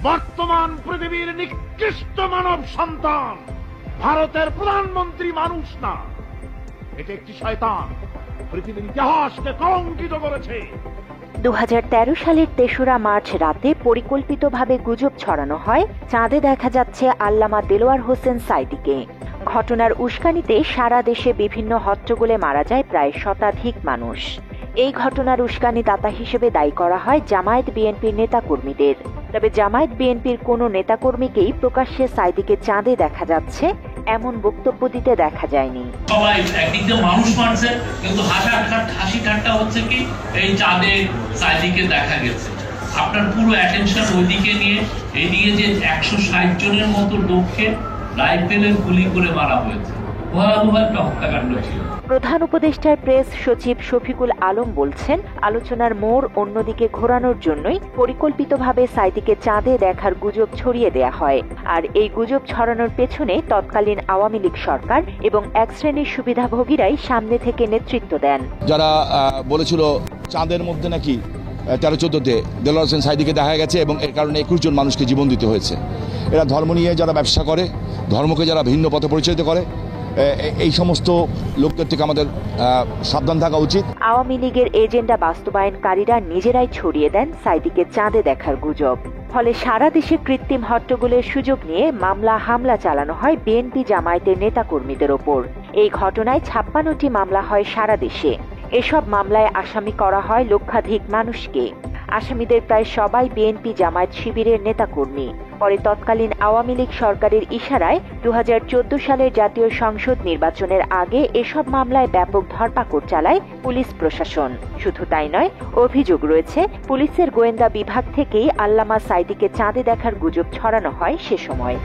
বর্তমান পৃথিবীর নিকৃষ্ট মানব সন্তান ভারতের প্রধানমন্ত্রী মানুষ না, এটা একটি শয়তান পৃথিবীর ইতিহাসকে কলঙ্কিত করেছে। 2013 সালের 3রা মার্চ রাতে পরিকল্পিতভাবে গুজব ছড়ানো হয় চাঁদে দেখা যাচ্ছে আল্লামা দেলোয়ার হোসেন সাঈদীকে। ঘটনার উস্কানিতে সারা দেশে বিভিন্ন হট্টগোলে মারা যায় প্রায় শতাধিক মানুষ। এই ঘটনার উস্কানি দাতা হিসেবে দায়ী করা হয় জামায়াত বিএনপির নেতাকর্মীদের। তবে জামায়াত বিএনপির কোনো নেতাকর্মীকেই প্রকাশ্যে সাঈদীকে চাঁদে দেখা যাচ্ছে এমন বক্তব্য দিতে দেখা যায়নি। সবাই একদিকে মানুষ মানছে, কিন্তু হাসি ঠাট্টা হচ্ছে কি এই চাঁদে সাঈদীকে দেখা গেছে। আপনার পুরো অ্যাটেনশন ওইদিকে নিয়ে এইদিকে যে 160 জনের মতো লোককে রাইফেলের গুলি করে মারা হয়েছে, ভয়াবহ একটা হত্যাকাণ্ড ছিল। প্রধান উপদেষ্টার প্রেস সচিব শফিকুল আলম বলছেন, আলোচনার মোড় অন্যদিকে ঘোরানোর জন্যই পরিকল্পিতভাবে সাঈদীকে চাঁদে দেখার গুজব ছড়িয়ে দেয়া হয়। আর এই গুজব ছড়ানোর পেছনে তৎকালীন আওয়ামী লীগ সরকার এবং এক শ্রেণীর সুবিধাভোগীরাই সামনে থেকে নেতৃত্ব দেন। যারা বলেছিল চাঁদের মধ্যে নাকি 13-14-তে দেলোয়ার হোসেন সাঈদীকে দেখা গেছে এবং এর কারণে 21 জন মানুষকে জীবন দিতে হয়েছে। এরা ধর্ম নিয়ে যারা ব্যবসা করে, ধর্মকে যারা ভিন্ন পথে পরিচালিত করে, এই সমস্ত লোকদের থেকে আমাদের সাবধান থাকা উচিত। আওয়ামী লীগের এজেন্ডা বাস্তবায়নকারীরা নিজেরাই ছড়িয়ে দেন সাঈদীকে চাঁদে দেখার গুজব। ফলে সারা দেশে কৃত্রিম হট্টগোলের সুযোগ নিয়ে মামলা হামলা চালানো হয় বিএনপি জামায়াতের নেতাকর্মীদের ওপর। এই ঘটনায় 56টি মামলা হয় সারা দেশে। এসব মামলায় আসামি করা হয় লক্ষাধিক মানুষকে। আসামিদের প্রায় সবাই বিএনপি জামায়াত শিবিরের নেতাকর্মী। পরে তৎকালীন আওয়ামী লীগ সরকারের ইশারায় 2014 সালের জাতীয় সংসদ নির্বাচনের আগে এসব মামলায় ব্যাপক ধরপাকড় চালায় পুলিশ প্রশাসন। শুধু তাই নয়, অভিযোগ রয়েছে পুলিশের গোয়েন্দা বিভাগ থেকেই আল্লামা সাঈদীকে চাঁদে দেখার গুজব ছড়ানো হয় সে সময়।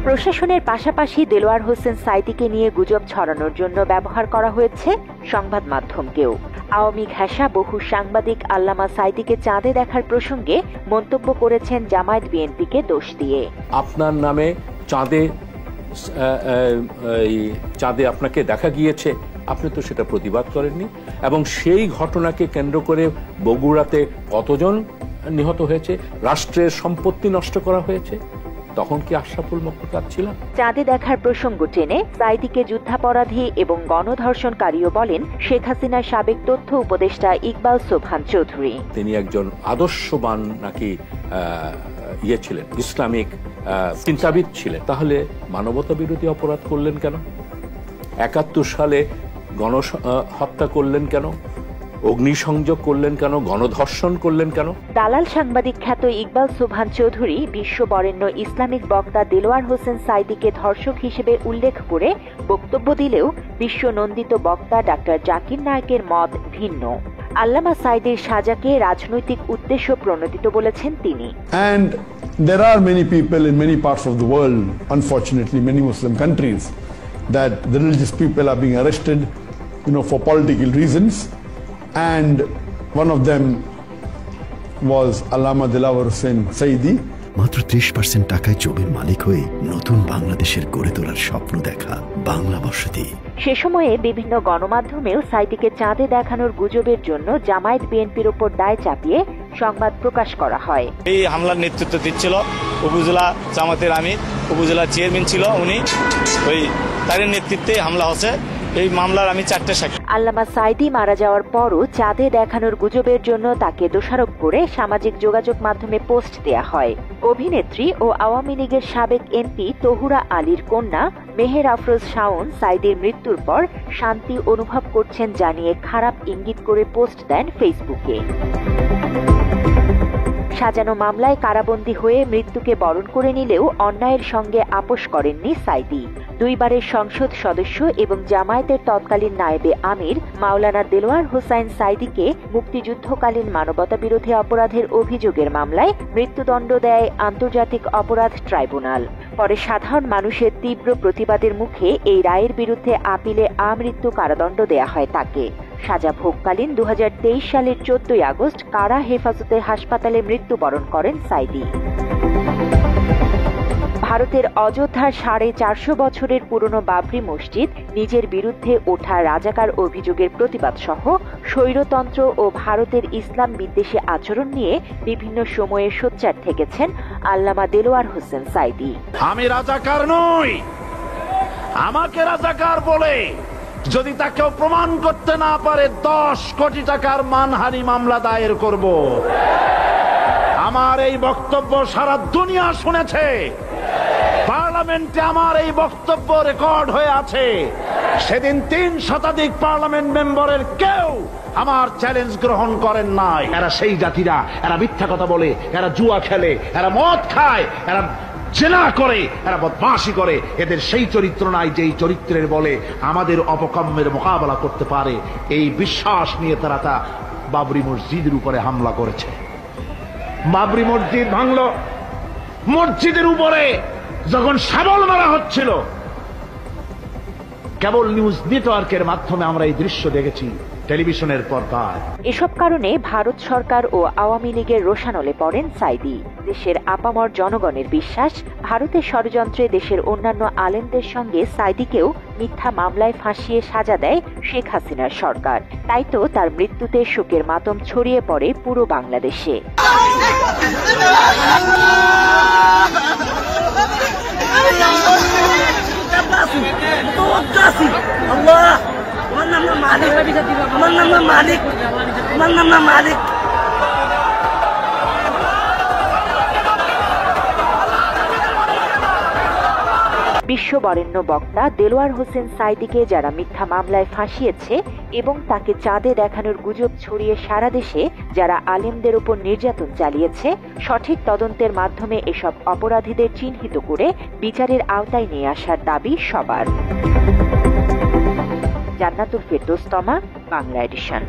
প্রশাসনের পাশাপাশি দেলোয়ার হোসেন সাঈদীকে নিয়ে গুজব ছড়ানোর জন্য ব্যবহার করা হয়েছে সংবাদ মাধ্যমকেও। আওয়ামী ঘেঁষা বহু সাংবাদিক আল্লামা সাঈদীকে চাঁদে দেখার প্রসঙ্গে মন্তব্য করেছেন জামায়াত বিএনপিকে দোষ দিয়ে। আপনার নামে চাঁদে আপনাকে দেখা গিয়েছে, আপনি তো সেটা প্রতিবাদ করেননি, এবং সেই ঘটনাকে কেন্দ্র করে বগুড়াতে কতজন নিহত হয়েছে, রাষ্ট্রের সম্পত্তি নষ্ট করা হয়েছে, তখন কি আশরাফুল মখলুকাত ছিলেন? চাঁদে দেখার প্রসঙ্গ টেনে সাঈদীকে যুদ্ধাপরাধী এবং গণধর্ষণকারীও বলেন শেখ হাসিনার সাবেক তথ্য উপদেষ্টা ইকবাল সোবহান চৌধুরী। তিনি একজন আদর্শবান নাকি ছিলেন, ইসলামিক চিন্তাবিদ ছিলেন। তাহলে মানবতা বিরোধী অপরাধ করলেন কেন? 71 সালে গণহত্যা করলেন কেন? অগ্নিসংযোগ করলেন কেন? গণধর্ষণ করলেন কেন? দালাল সাংবাদিক খ্যাত ইকবাল সোবহান চৌধুরী বিশ্ববরেণ্য ইসলামিক বক্তা দেলোয়ার হোসেন সাঈদীকে ধর্ষক হিসেবে উল্লেখ করে বক্তব্য দিলেও বিশ্বনন্দিত বক্তা ডাক্তার জাকির নায়েকের মত ভিন্ন। আল্লামা সাঈদীর সাজাকে রাজনৈতিক উদ্দেশ্য প্রণোদিত বলেছেন তিনি। And there are many people in many parts of the world, unfortunately many Muslim countries, that the religious people are being arrested, for political reasons. And one of them was Allama Delawar Hussain Saidi. মাত্র 30% টাকায় জমির মালিক হয়ে নতুন বাংলাদেশের গড়ে তোলার স্বপ্ন দেখা বাংলা বসতি। সে সময়ে বিভিন্ন গণমাধ্যমেও সাঈদীকে চাঁদে দেখানোর গুজবের জন্য জামায়াত বিএনপির উপর দায় চাপিয়ে সংবাদ প্রকাশ করা হয়। এই হামলার নেতৃত্ব দিচ্ছিল উপজেলা জামাতের আমির, উপজেলা চেয়ারম্যান ছিল উনি, তার নেতৃত্বে হামলা হচ্ছে। এই মামলার আমি 4টে সাক্ষী। আল্লামা সাঈদী মারা যাওয়ার পরও চাঁদে দেখানোর গুজবের জন্য তাকে দোষারোপ করে সামাজিক যোগাযোগ মাধ্যমে পোস্ট দেয়া হয়। অভিনেত্রী ও আওয়ামী লীগের সাবেক এমপি তহুরা আলীর কন্যা মেহের আফরোজ শাওন সাঈদীর মৃত্যুর পর শান্তি অনুভব করছেন জানিয়ে খারাপ ইঙ্গিত করে পোস্ট দেন ফেসবুকে। সাজানো মামলায় কারাবন্দী হয়ে মৃত্যুকে বরণ করে নিলেও অন্যায়ের সঙ্গে আপোষ করেননি সাঈদী। 2 বারের সংসদ সদস্য এবং জামায়াতের তৎকালীন নায়েবে আমির মাওলানা দেলোয়ার হোসাইন সাঈদীকে মুক্তিযুদ্ধকালীন মানবতা বিরোধী অপরাধের অভিযোগের মামলায় মৃত্যুদণ্ড দেয় আন্তর্জাতিক অপরাধ ট্রাইব্যুনাল। পরে সাধারণ মানুষের তীব্র প্রতিবাদের মুখে এই রায়ের বিরুদ্ধে আপিলে আমৃত্যু কারাদণ্ড দেয়া হয় তাকে। সাজা ভোগকালীন 2023 সালের 14 আগস্ট কারা হেফাজতের হাসপাতালে মৃত্যুবরণ করেন সাঈদী। ভারতের অযোধ্যার 450 বছরের পুরনো বাবরি মসজিদ, নিজের বিরুদ্ধে ওঠা রাজাকার অভিযোগের প্রতিবাদ সহ স্বৈরতন্ত্র ও ভারতের ইসলাম বিদ্বেষী আচরণ নিয়ে বিভিন্ন সময়ে সোচ্চার থেকেছেন আল্লামা দেলোয়ার হোসেন সাঈদী। আমি রাজাকার নই, আমাকে রাজাকার বলে যদি তাকে প্রমাণ করতে না পারে 10 কোটি টাকার মানহানি মামলা দায়ের করব। আমার এই বক্তব্য সারা দুনিয়া শুনেছে, পার্লামেন্টে আমার এই বক্তব্য রেকর্ড হয়ে আছে। সেদিন 3 শতাধিক পার্লামেন্ট মেম্বারের কেউ আমার চ্যালেঞ্জ গ্রহণ করেন নাই। এরা সেই জাতিরা, এরা মিথ্যা কথা বলে, এরা জুয়া খেলে, এরা মদ খায়, এরা জেনা করে, এরা বদমাশি করে। এদের সেই চরিত্র নাই যেই চরিত্রের বলে আমাদের অপকর্মের মোকাবেলা করতে পারে। এই বিশ্বাস নিয়ে তারা বাবরি মসজিদের উপরে হামলা করেছে। বাবরি মসজিদ ভাঙল, মসজিদের উপরে যখন শাবল মারা হচ্ছিল, কেবল নিউজ নেটওয়ার্কের মাধ্যমে আমরা এই দৃশ্য দেখেছি টেলিভিশনের পর্দায়। এসব কারণে ভারত সরকার ও আওয়ামী লীগের রোষানলে পড়েন সাঈদী। দেশের আপামর জনগণের বিশ্বাস, ভারতের ষড়যন্ত্রে দেশের অন্যান্য আলেমদের সঙ্গে সাঈদীকেও মিথ্যা মামলায় ফাঁসিয়ে সাজা দেয় শেখ হাসিনার সরকার। তাই তো তার মৃত্যুতে শোকের মাতম ছড়িয়ে পড়ে পুরো বাংলাদেশে। বিশ্ববরেণ্য বক্তা দেলোয়ার হোসেন সাঈদীকে যারা মিথ্যা মামলায় ফাঁসিয়েছে এবং তাকে চাঁদে দেখানোর গুজব ছড়িয়ে সারা দেশে যারা আলেমদের উপর নির্যাতন চালিয়েছে, সঠিক তদন্তের মাধ্যমে এসব অপরাধীদের চিহ্নিত করে বিচারের আওতায় নিয়ে আসার দাবি সবার। জান্নাতুল ফেরদৌস তমা, বাংলা এডিশন।